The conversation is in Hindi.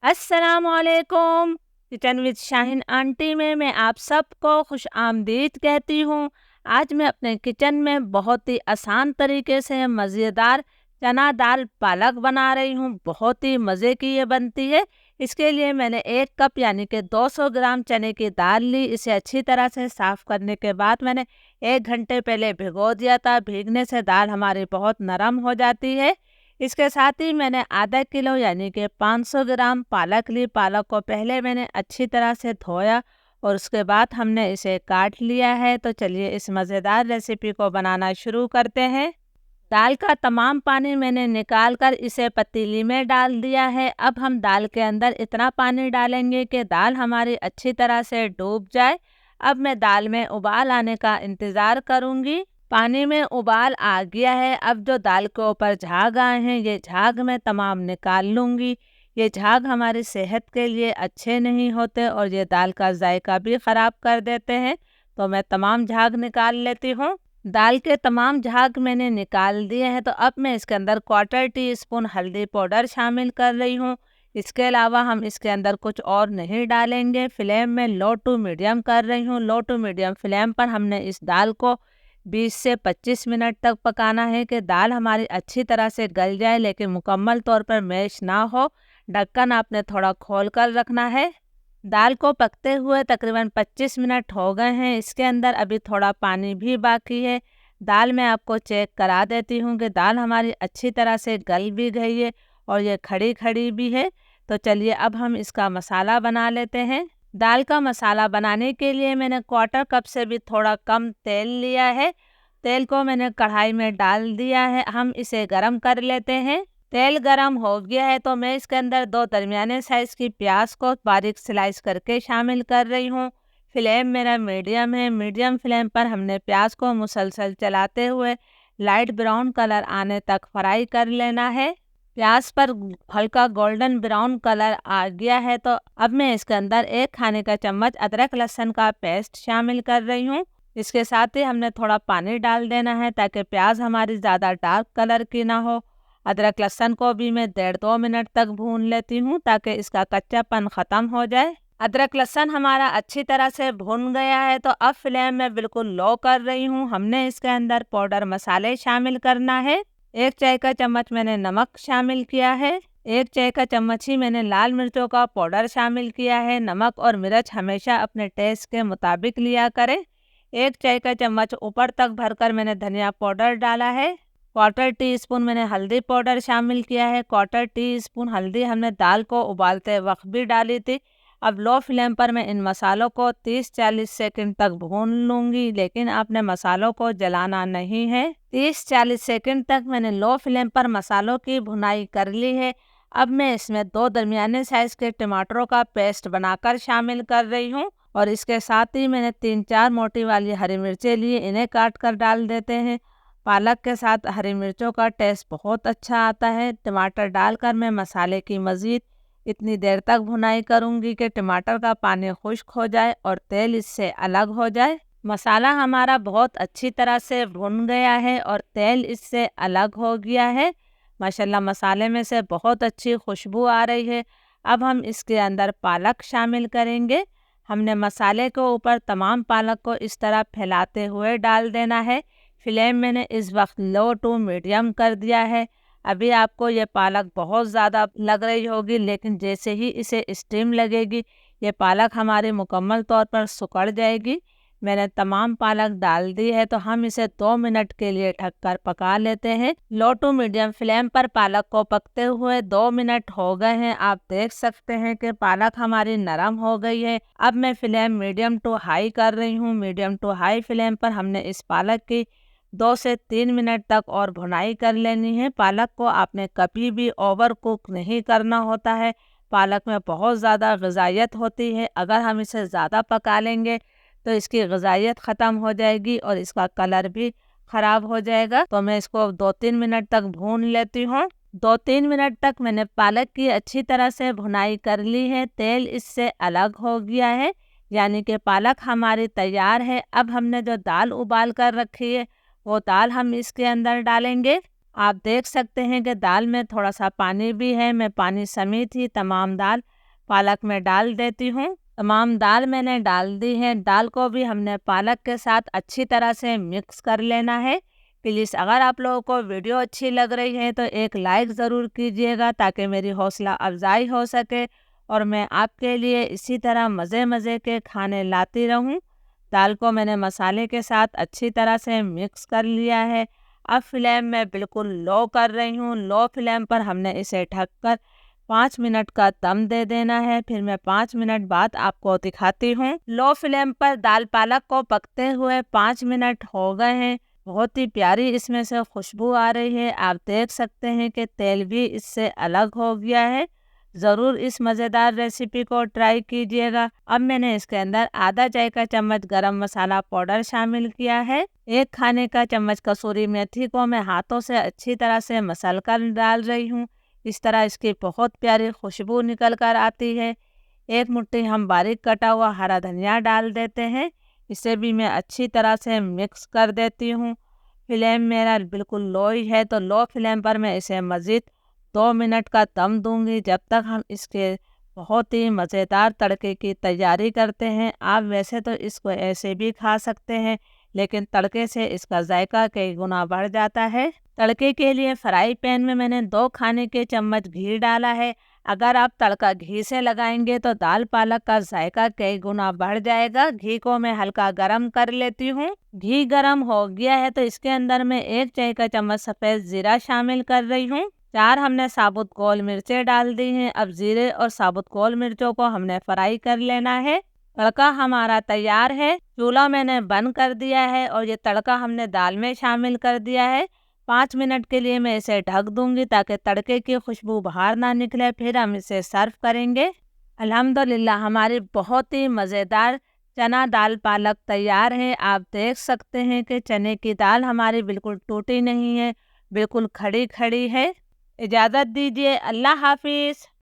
अस्सलामुअलैकुम। किचन विद शाहीन आंटी में मैं आप सबको खुश आमदीद कहती हूँ। आज मैं अपने किचन में बहुत ही आसान तरीके से मज़ेदार चना दाल पालक बना रही हूँ। बहुत ही मज़े की ये बनती है। इसके लिए मैंने 1 कप यानी कि 200 ग्राम चने की दाल ली। इसे अच्छी तरह से साफ़ करने के बाद मैंने 1 घंटे पहले भिगो दिया था। भीगने से दाल हमारी बहुत नरम हो जाती है। इसके साथ ही मैंने आधा किलो यानी कि 500 ग्राम पालक ली। पालक को पहले मैंने अच्छी तरह से धोया और उसके बाद हमने इसे काट लिया है। तो चलिए इस मज़ेदार रेसिपी को बनाना शुरू करते हैं। दाल का तमाम पानी मैंने निकाल कर इसे पतीली में डाल दिया है। अब हम दाल के अंदर इतना पानी डालेंगे कि दाल हमारी अच्छी तरह से डूब जाए। अब मैं दाल में उबाल आने का इंतज़ार करूँगी। पानी में उबाल आ गया है। अब जो दाल के ऊपर झाग आए हैं ये झाग मैं तमाम निकाल लूँगी। ये झाग हमारी सेहत के लिए अच्छे नहीं होते और ये दाल का जायका भी ख़राब कर देते हैं। तो मैं तमाम झाग निकाल लेती हूँ। दाल के तमाम झाग मैंने निकाल दिए हैं। तो अब मैं इसके अंदर 1/4 टीस्पून हल्दी पाउडर शामिल कर रही हूँ। इसके अलावा हम इसके अंदर कुछ और नहीं डालेंगे। फ्लेम में लो टू मीडियम कर रही हूँ। लो टू मीडियम फ्लेम पर हमने इस दाल को 20 से 25 मिनट तक पकाना है कि दाल हमारी अच्छी तरह से गल जाए लेकिन मुकम्मल तौर पर मैश ना हो। ढक्कन आपने थोड़ा खोल कर रखना है। दाल को पकते हुए तकरीबन 25 मिनट हो गए हैं। इसके अंदर अभी थोड़ा पानी भी बाकी है। दाल मैं आपको चेक करा देती हूँ कि दाल हमारी अच्छी तरह से गल भी गई है और ये खड़ी खड़ी भी है। तो चलिए अब हम इसका मसाला बना लेते हैं। दाल का मसाला बनाने के लिए मैंने 1/4 कप से भी थोड़ा कम तेल लिया है। तेल को मैंने कढ़ाई में डाल दिया है। हम इसे गरम कर लेते हैं। तेल गरम हो गया है तो मैं इसके अंदर 2 दरमियाने साइज़ की प्याज को बारीक स्लाइस करके शामिल कर रही हूँ। फ्लेम मेरा मीडियम है। मीडियम फ्लेम पर हमने प्याज को मुसलसल चलाते हुए लाइट ब्राउन कलर आने तक फ्राई कर लेना है। प्याज पर हल्का गोल्डन ब्राउन कलर आ गया है तो अब मैं इसके अंदर 1 खाने का चम्मच अदरक लहसुन का पेस्ट शामिल कर रही हूँ। इसके साथ ही हमने थोड़ा पानी डाल देना है ताकि प्याज हमारी ज़्यादा डार्क कलर की ना हो। अदरक लहसुन को भी मैं 1.5-2 मिनट तक भून लेती हूँ ताकि इसका कच्चापन ख़त्म हो जाए। अदरक लहसुन हमारा अच्छी तरह से भुन गया है तो अब फ्लेम में बिल्कुल लो कर रही हूँ। हमने इसके अंदर पाउडर मसाले शामिल करना है। 1 चाय का चम्मच मैंने नमक शामिल किया है। 1 चाय का चम्मच ही मैंने लाल मिर्चों का पाउडर शामिल किया है। नमक और मिर्च हमेशा अपने टेस्ट के मुताबिक लिया करें। 1 चाय का चम्मच ऊपर तक भरकर मैंने धनिया पाउडर डाला है। 1/4 टीस्पून मैंने हल्दी पाउडर शामिल किया है। 1/4 टीस्पून हल्दी हमने दाल को उबालते वक्त भी डाली थी। अब लो फ्लेम पर मैं इन मसालों को 30-40 सेकंड तक भून लूँगी लेकिन आपने मसालों को जलाना नहीं है। 30-40 सेकंड तक मैंने लो फ्लेम पर मसालों की भुनाई कर ली है। अब मैं इसमें 2 दरमियाने साइज़ के टमाटरों का पेस्ट बनाकर शामिल कर रही हूँ और इसके साथ ही मैंने 3-4 मोटी वाली हरी मिर्चें ली, इन्हें काट कर डाल देते हैं। पालक के साथ हरी मिर्चों का टेस्ट बहुत अच्छा आता है। टमाटर डालकर मैं मसाले की मज़ीद इतनी देर तक भुनाई करूंगी कि टमाटर का पानी खुश्क हो जाए और तेल इससे अलग हो जाए। मसाला हमारा बहुत अच्छी तरह से भुन गया है और तेल इससे अलग हो गया है। माशाल्लाह मसाले में से बहुत अच्छी खुशबू आ रही है। अब हम इसके अंदर पालक शामिल करेंगे। हमने मसाले के ऊपर तमाम पालक को इस तरह फैलाते हुए डाल देना है। फ्लेम मैंने इस वक्त लो टू मीडियम कर दिया है। अभी आपको ये पालक बहुत ज़्यादा लग रही होगी लेकिन जैसे ही इसे स्टीम लगेगी ये पालक हमारी मुकम्मल तौर पर सिकुड़ जाएगी। मैंने तमाम पालक डाल दी है तो हम इसे 2 मिनट के लिए ढककर पका लेते हैं। लो टू मीडियम फ्लेम पर पालक को पकते हुए 2 मिनट हो गए हैं। आप देख सकते हैं कि पालक हमारी नरम हो गई है। अब मैं फ्लेम मीडियम टू हाई कर रही हूँ। मीडियम टू हाई फ्लेम पर हमने इस पालक की 2 से 3 मिनट तक और भुनाई कर लेनी है। पालक को आपने कभी भी ओवर कुक नहीं करना होता है। पालक में बहुत ज़्यादा ग़िज़ाइयत होती है। अगर हम इसे ज़्यादा पका लेंगे तो इसकी ग़िज़ाइयत ख़त्म हो जाएगी और इसका कलर भी ख़राब हो जाएगा। तो मैं इसको 2-3 मिनट तक भून लेती हूँ। 2-3 मिनट तक मैंने पालक की अच्छी तरह से भुनाई कर ली है। तेल इससे अलग हो गया है यानी कि पालक हमारी तैयार है। अब हमने जो दाल उबाल कर रखी है वो दाल हम इसके अंदर डालेंगे। आप देख सकते हैं कि दाल में थोड़ा सा पानी भी है। मैं पानी समेत ही तमाम दाल पालक में डाल देती हूँ। तमाम दाल मैंने डाल दी है। दाल को भी हमने पालक के साथ अच्छी तरह से मिक्स कर लेना है। प्लीज़ अगर आप लोगों को वीडियो अच्छी लग रही है तो एक लाइक ज़रूर कीजिएगा ताकि मेरी हौसला अफजाई हो सके और मैं आपके लिए इसी तरह मज़े मज़े के खाने लाती रहूं। दाल को मैंने मसाले के साथ अच्छी तरह से मिक्स कर लिया है। अब फ्लेम मैं बिल्कुल लो कर रही हूँ। लो फ्लेम पर हमने इसे ढककर 5 मिनट का दम दे देना है। फिर मैं 5 मिनट बाद आपको दिखाती हूँ। लो फ्लेम पर दाल पालक को पकते हुए 5 मिनट हो गए हैं। बहुत ही प्यारी इसमें से खुशबू आ रही है। आप देख सकते हैं कि तेल भी इससे अलग हो गया है। ज़रूर इस मज़ेदार रेसिपी को ट्राई कीजिएगा। अब मैंने इसके अंदर आधा चाय का चम्मच गरम मसाला पाउडर शामिल किया है। 1 खाने का चम्मच कसूरी मेथी को मैं हाथों से अच्छी तरह से मसल कर डाल रही हूँ। इस तरह इसकी बहुत प्यारी खुशबू निकल कर आती है। 1 मुट्ठी हम बारीक कटा हुआ हरा धनिया डाल देते हैं। इसे भी मैं अच्छी तरह से मिक्स कर देती हूँ। फ्लेम मेरा बिल्कुल लो ही है तो लो फ्लेम पर मैं इसे मज़ीद 2 मिनट का दम दूंगी जब तक हम इसके बहुत ही मज़ेदार तड़के की तैयारी करते हैं। आप वैसे तो इसको ऐसे भी खा सकते हैं लेकिन तड़के से इसका जायका कई गुना बढ़ जाता है। तड़के के लिए फ्राई पैन में मैंने 2 खाने के चम्मच घी डाला है। अगर आप तड़का घी से लगाएंगे तो दाल पालक का जायका कई गुना बढ़ जाएगा। घी को मैं हल्का गरम कर लेती हूँ। घी गरम हो गया है तो इसके अंदर मैं 1 चाय का चम्मच सफ़ेद ज़ीरा शामिल कर रही हूँ। 4 हमने साबुत गोल मिर्चें डाल दी हैं। अब ज़ीरे और साबुत गोल मिर्चों को हमने फ्राई कर लेना है। तड़का हमारा तैयार है। चूल्हा मैंने बंद कर दिया है और ये तड़का हमने दाल में शामिल कर दिया है। 5 मिनट के लिए मैं इसे ढक दूंगी ताकि तड़के की खुशबू बाहर ना निकले। फिर हम इसे सर्व करेंगे। अल्हम्दुलिल्लाह हमारी बहुत ही मज़ेदार चना दाल पालक तैयार है। आप देख सकते हैं कि चने की दाल हमारी बिल्कुल टूटी नहीं है, बिल्कुल खड़ी खड़ी है। इजाज़त दीजिए। अल्लाह हाफिज़।